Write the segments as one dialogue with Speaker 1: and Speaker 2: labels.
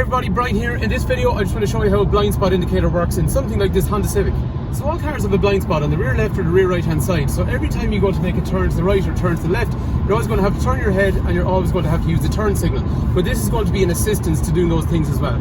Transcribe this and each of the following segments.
Speaker 1: everybody, Brian here. In this video I just want to show you how a blind spot indicator works in something like this Honda Civic. So all cars have a blind spot on the rear left or the rear right hand side. So every time you go to make a turn to the right or turn to the left, you're always going to have to turn your head and you're always going to have to use the turn signal. But this is going to be an assistance to doing those things as well.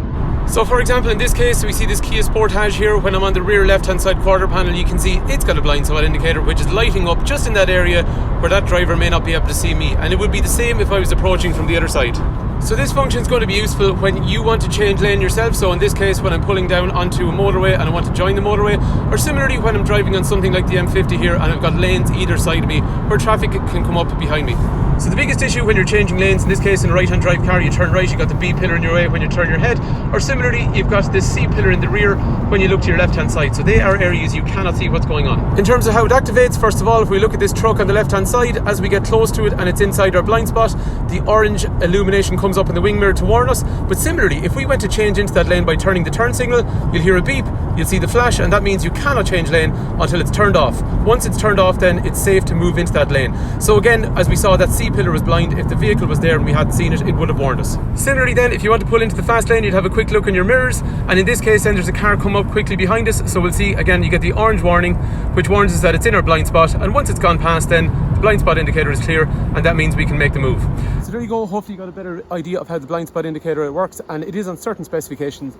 Speaker 1: So for example, in this case, we see this Kia Sportage here. When I'm on the rear left hand side quarter panel, you can see it's got a blind spot indicator which is lighting up just in that area where that driver may not be able to see me, and it would be the same if I was approaching from the other side. So this function is going to be useful when you want to change lane yourself. So in this case, when I'm pulling down onto a motorway and I want to join the motorway, or similarly when I'm driving on something like the M50 here and I've got lanes either side of me where traffic can come up behind me. So the biggest issue when you're changing lanes, in this case in a right hand drive car, you turn right, you've got the B pillar in your way when you turn your head, or similarly you've got this C pillar in the rear when you look to your left hand side. So they are areas you cannot see what's going on. In terms of how it activates, first of all, if we look at this truck on the left hand side, as we get close to it and it's inside our blind spot, the orange illumination comes up in the wing mirror to warn us. But similarly, if we went to change into that lane by turning the turn signal, you'll hear a beep, you'll see the flash, and that means you cannot change lane until it's turned off. Once it's turned off, then it's safe to move into that lane. So again, as we saw, that C pillar was blind. If the vehicle was there and we hadn't seen it, it would have warned us. Similarly then, if you want to pull into the fast lane, you'd have a quick look in your mirrors, and in this case then there's a car come up quickly behind us. So we'll see, again, you get the orange warning which warns us that it's in our blind spot, and once it's gone past, then the blind spot indicator is clear, and that means we can make the move. So there you go. Hopefully you got a better idea of how the blind spot indicator works, and it is on certain specifications.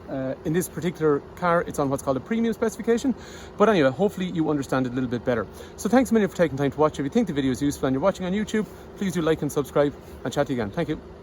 Speaker 1: In this particular car, it's on what's called a premium specification. But anyway, hopefully you understand it a little bit better. So thanks a million for taking time to watch. If you think the video is useful and you're watching on YouTube, please do like and subscribe, and chat to you again. Thank you.